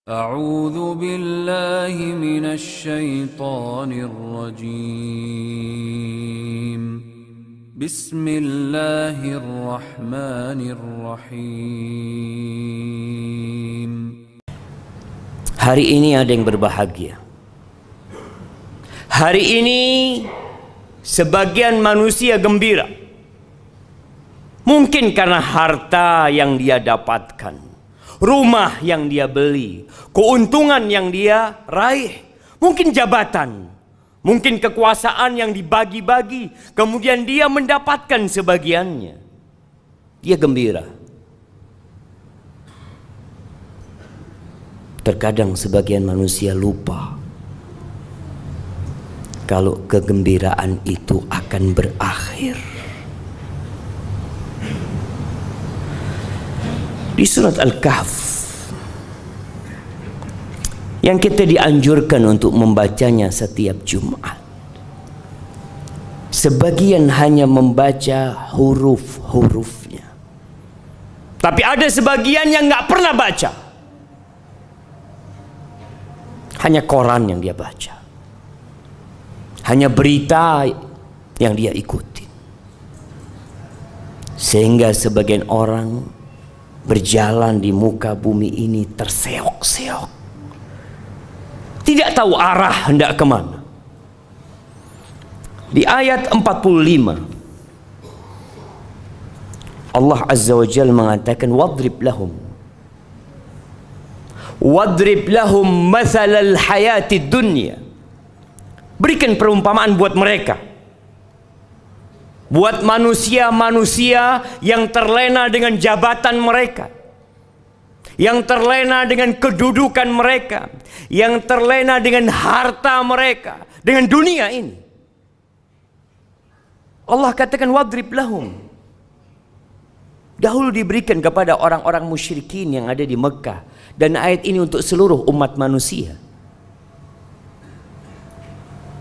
أعوذ بالله من الشيطان الرجيم بسم الله الرحمن الرحيم. Hari ini ada yang berbahagia. Hari ini sebagian manusia gembira. Mungkin karena harta yang dia dapatkan, rumah yang dia beli, keuntungan yang dia raih, mungkin jabatan, mungkin kekuasaan yang dibagi-bagi, kemudian dia mendapatkan sebagiannya. Dia gembira. Terkadang sebagian manusia lupa kalau kegembiraan itu akan berakhir. Di surat Al-Kahf yang kita dianjurkan untuk membacanya setiap Jumat, sebagian hanya membaca huruf-hurufnya, tapi ada sebagian yang nggak pernah baca, hanya koran yang dia baca, hanya berita yang dia ikuti, sehingga sebagian orang berjalan di muka bumi ini terseok-seok, tidak tahu arah hendak kemana. Di ayat 45 Allah Azza wa Jalla mengatakan wadrib lahum mathalal hayatid dunya. Berikan perumpamaan buat mereka, buat manusia-manusia yang terlena dengan jabatan mereka, yang terlena dengan kedudukan mereka, yang terlena dengan harta mereka, dengan dunia ini. Allah katakan wadrib lahum. Dahulu diberikan kepada orang-orang musyrikin yang ada di Mekah, dan ayat ini untuk seluruh umat manusia.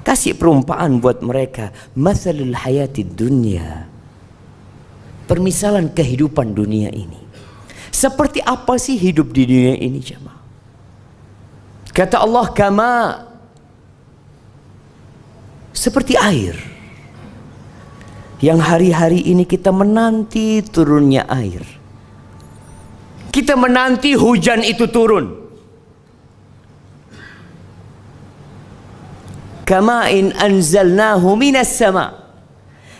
Kasih perumpamaan buat mereka, mathalul hayatid dunya, permisalan kehidupan dunia ini. Seperti apa sih hidup di dunia ini, jemaah? Kata Allah, kama, seperti air yang hari-hari ini kita menanti turunnya air. Kita menanti hujan itu turun. Kama'in anzalnahu minas sama,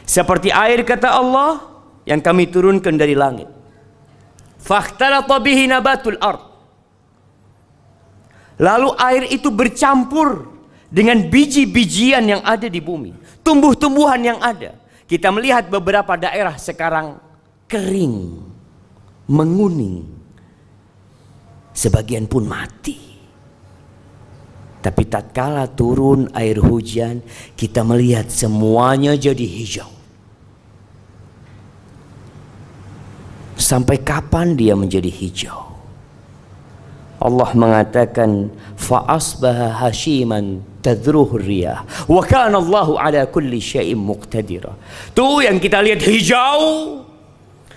seperti air, kata Allah, yang kami turunkan dari langit. Fakhtalata bihi nabatul ard, lalu air itu bercampur dengan biji-bijian yang ada di bumi, tumbuh-tumbuhan yang ada. Kita melihat beberapa daerah sekarang kering, menguning, sebagian pun mati. Tapi tatkala turun air hujan, kita melihat semuanya jadi hijau. Sampai kapan dia menjadi hijau? Allah mengatakan, fa asbaha hashiman tadruhu riyah wa kana Allahu ala kulli syai'in muqtadira. Tuh yang kita lihat hijau,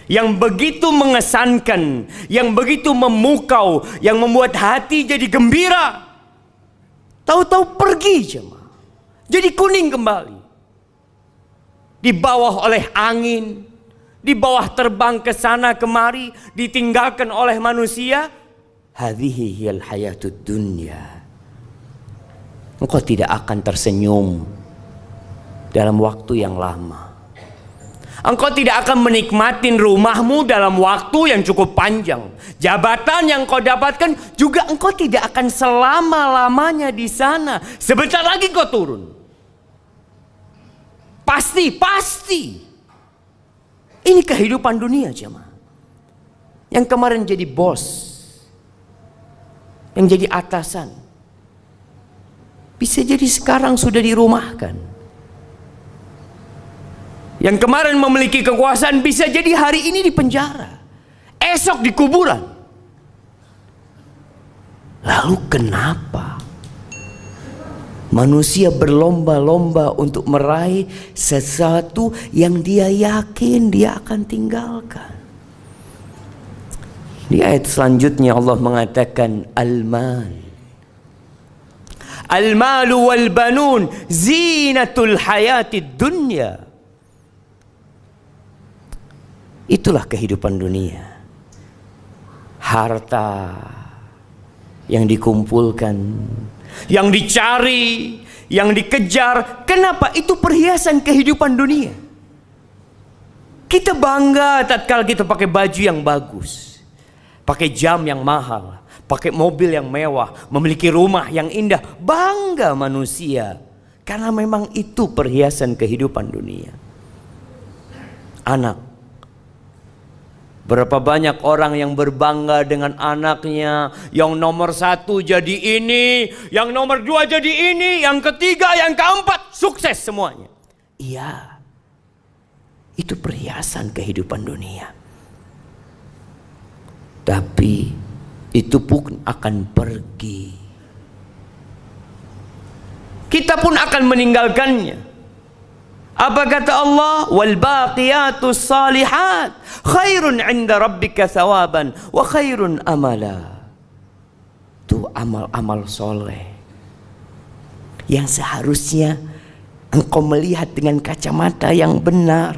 yang begitu mengesankan, yang begitu memukau, yang membuat hati jadi gembira. Tahu-tahu pergi, jemaah, jadi kuning kembali. Di bawah oleh angin, di bawah terbang ke sana kemari, ditinggalkan oleh manusia. Hadhihi hiyal hayatud dunya. Engkau tidak akan tersenyum dalam waktu yang lama. Engkau tidak akan menikmatin rumahmu dalam waktu yang cukup panjang. Jabatan yang kau dapatkan juga engkau tidak akan selama-lamanya di sana. Sebentar lagi kau turun. Pasti. Ini kehidupan dunia, jemaah. Yang kemarin jadi bos, yang jadi atasan, bisa jadi sekarang sudah dirumahkan. Yang kemarin memiliki kekuasaan bisa jadi hari ini di penjara, esok di kuburan. Lalu kenapa manusia berlomba-lomba untuk meraih sesuatu yang dia yakin dia akan tinggalkan? Di ayat selanjutnya Allah mengatakan Al-malu wal banun zinatul hayatid dunya. Itulah kehidupan dunia. Harta yang dikumpulkan, yang dicari, yang dikejar. Kenapa? Itu perhiasan kehidupan dunia. Kita bangga tatkala kita pakai baju yang bagus, pakai jam yang mahal, pakai mobil yang mewah, memiliki rumah yang indah. Bangga manusia, karena memang itu perhiasan kehidupan dunia. Anak, berapa banyak orang yang berbangga dengan anaknya, yang nomor 1 jadi ini, yang nomor 2 jadi ini, yang ketiga, yang keempat, sukses semuanya. Iya, itu perhiasan kehidupan dunia. Tapi itu pun akan pergi. Kita pun akan meninggalkannya. Apa kata Allah? Wal baqiyatus salihat khairun 'inda rabbika thawaban wa khairun amala. Itu amal-amal soleh yang seharusnya engkau melihat dengan kacamata yang benar.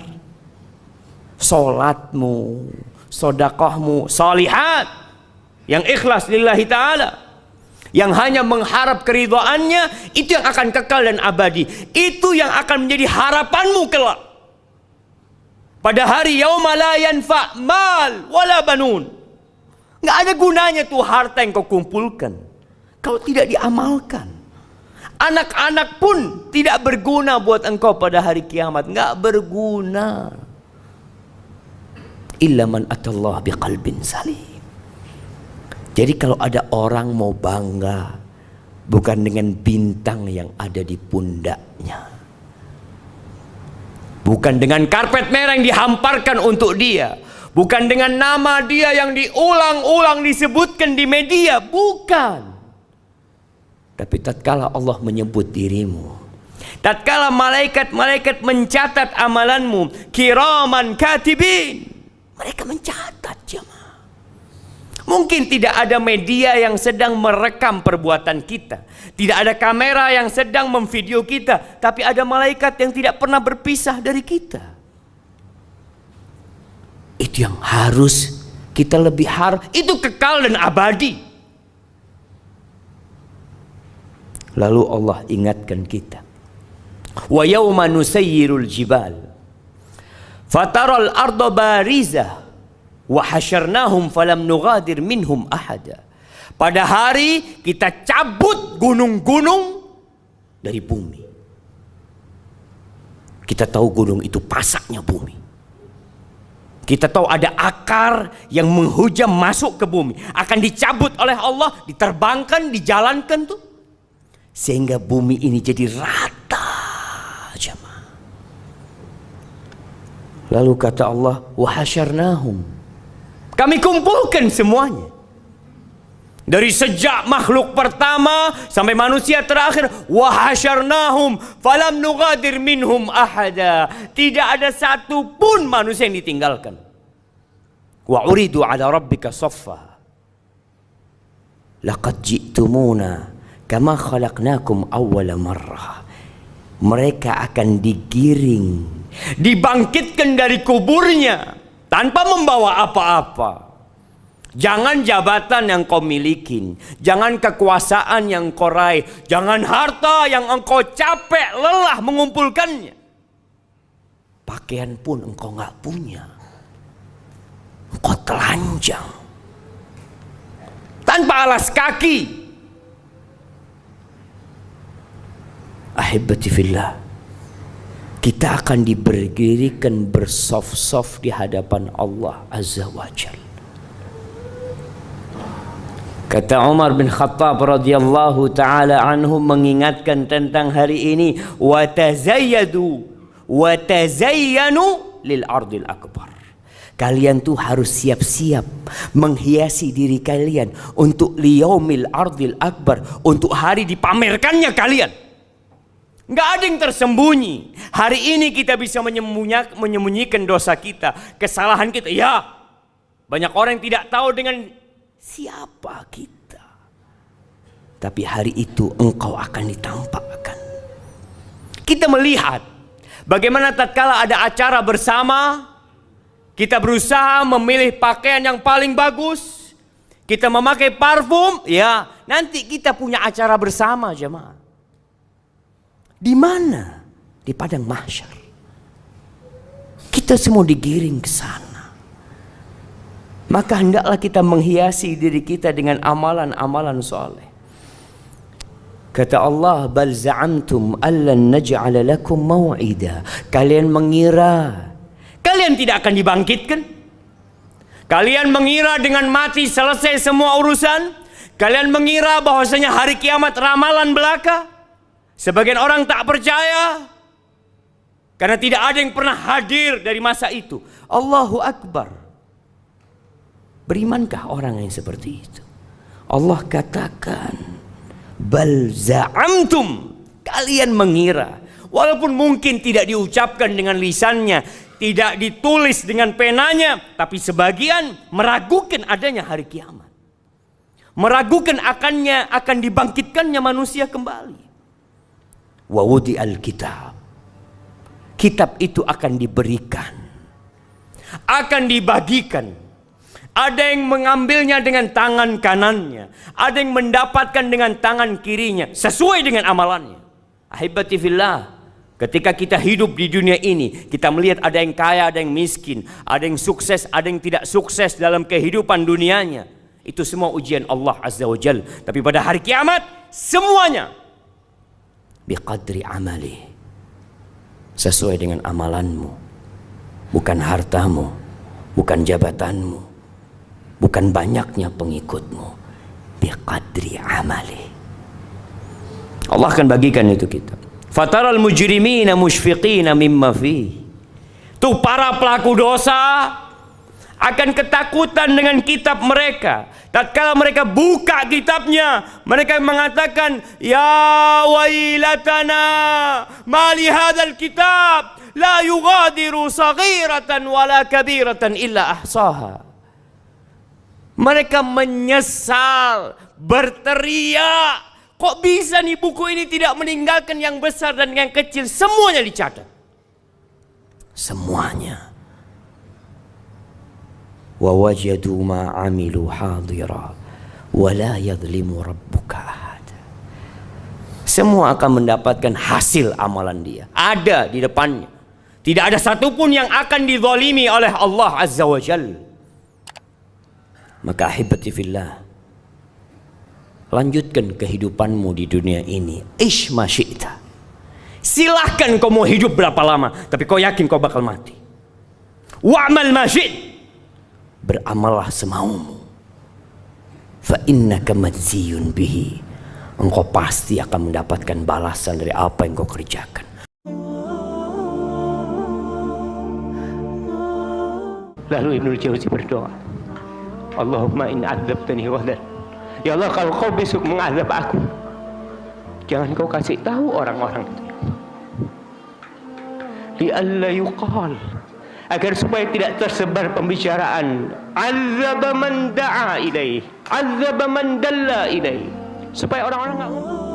Solatmu, sedekahmu, salihat, yang ikhlas lillahi ta'ala, yang hanya mengharap keridhaannya, itu yang akan kekal dan abadi. Itu yang akan menjadi harapanmu kelak. Pada hari yauma la yanfa' mal wala banun. Nggak ada gunanya tuh harta yang kau kumpulkan kalau tidak diamalkan. Anak-anak pun tidak berguna buat engkau pada hari kiamat. Nggak berguna. Illa man atallah biqalbin salim. Jadi kalau ada orang mau bangga, bukan dengan bintang yang ada di pundaknya, bukan dengan karpet merah yang dihamparkan untuk dia, bukan dengan nama dia yang diulang-ulang disebutkan di media, bukan. Tapi tatkala Allah menyebut dirimu, tatkala malaikat-malaikat mencatat amalanmu, kiraman katibin, mereka mencatat, jemaah. Mungkin tidak ada media yang sedang merekam perbuatan kita, tidak ada kamera yang sedang memvideo kita, tapi ada malaikat yang tidak pernah berpisah dari kita. Itu yang harus kita lebih itu kekal dan abadi. Lalu Allah ingatkan kita, wa yawma nusayyirul jibal fataral arda barizah wa hasyarnahum falam nughadir minhum ahada. Pada hari kita cabut gunung-gunung dari bumi. Kita tahu gunung itu pasaknya bumi. Kita tahu ada akar yang menghujam masuk ke bumi, akan dicabut oleh Allah, diterbangkan, dijalankan tuh, sehingga bumi ini jadi rata, jemaah. Lalu kata Allah, wa hasyarnahum, kami kumpulkan semuanya. Dari sejak makhluk pertama sampai manusia terakhir, wa hasyarnahum falam nughadir minhum ahada. Tidak ada satu pun manusia yang ditinggalkan. Wa uridu ala rabbika saffa laqad ji'tumuna kama khalaqnakum awwala marrah. Mereka akan digiring, dibangkitkan dari kuburnya tanpa membawa apa-apa. Jangan jabatan yang kau miliki, jangan kekuasaan yang kau raih, jangan harta yang engkau capek lelah mengumpulkannya. Pakaian pun engkau nggak punya, engkau telanjang, tanpa alas kaki. Ahibati fillah, kita akan diberdirikan bersaf-saf di hadapan Allah Azza wa Jalla. Kata Umar bin Khattab radhiyallahu taala anhu mengingatkan tentang hari ini, wa tazayyadu wa tazayyanu lil ardil akbar. Kalian tuh harus siap-siap menghiasi diri kalian untuk liyaumil ardil akbar, untuk hari dipamerkannya kalian. Nggak ada yang tersembunyi. Hari ini kita bisa menyembunyikan dosa kita, kesalahan kita. Ya, Banyak orang yang tidak tahu dengan siapa kita. Tapi hari itu engkau akan ditampakkan. Kita melihat bagaimana tatkala ada acara bersama, kita berusaha memilih pakaian yang paling bagus, kita memakai parfum, ya, nanti kita punya acara bersama, jemaah. Di mana? Di padang mahsyar. Kita semua digiring ke sana. Maka hendaklah kita menghiasi diri kita dengan amalan-amalan soleh. Kata Allah, bal za'amtum allan naj'ala lakum mau'ida. Kalian mengira kalian tidak akan dibangkitkan? Kalian mengira dengan mati selesai semua urusan? Kalian mengira bahwasanya hari kiamat ramalan belaka? Sebagian orang tak percaya karena tidak ada yang pernah hadir dari masa itu. Allahu Akbar. Berimankah orang yang seperti itu? Allah katakan, bal za'amtum, kalian mengira. Walaupun mungkin tidak diucapkan dengan lisannya, tidak ditulis dengan penanya, tapi sebagian meragukan adanya hari kiamat, meragukan akan dibangkitkannya manusia kembali. Wa wudi'al kitab, kitab itu akan diberikan, akan dibagikan. Ada yang mengambilnya dengan tangan kanannya, ada yang mendapatkan dengan tangan kirinya, sesuai dengan amalannya. Ahibati fillah, ketika kita hidup di dunia ini, kita melihat ada yang kaya, ada yang miskin, ada yang sukses, ada yang tidak sukses dalam kehidupan dunianya. Itu semua ujian Allah Azza wa Jal. Tapi pada hari kiamat, semuanya biqadri amali, sesuai dengan amalanmu, bukan hartamu, bukan jabatanmu, bukan banyaknya pengikutmu. Biqadri amali. Allah akan bagikan itu kitab. Fataral mujrimina musyfiqina mimma fi. Tuh para pelaku dosa akan ketakutan dengan kitab mereka. Tatkala mereka buka kitabnya, mereka mengatakan, ya wailatana ma li hadzal kitab la yughadiru saghiratan wala kabiratan illa ahsaha. Mereka menyesal, berteriak, kok bisa nih buku ini tidak meninggalkan yang besar dan yang kecil, semuanya dicatat. Semuanya. Wa wajadu ma amilu hadira wa la yadhlimu rabbuka ahad. Semua akan mendapatkan hasil amalan dia, ada di depannya. Tidak ada satupun yang akan dizalimi oleh Allah Azza wa Jalla. Maka ahibati fillah, lanjutkan kehidupanmu di dunia ini. Ish ma syi'ta. Silahkan kau mau hidup berapa lama, tapi kau yakin kau bakal mati. Wa'mal ma syi'ta. Beramallah semaumu. Fa innaka majziyun bihi. Engkau pasti akan mendapatkan balasan dari apa yang kau kerjakan. Lalu Ibnu Jauzi berdoa, Allahumma in adzabtani ghadan. Ya Allah, kalau kau besok mengazab aku, jangan kau kasih tahu orang-orang itu. Li'alla yuqal, agar supaya tidak tersebar pembicaraan, azaba man da'a ilaih, azaba man dalla ilaih, supaya orang-orang enggak ngomong.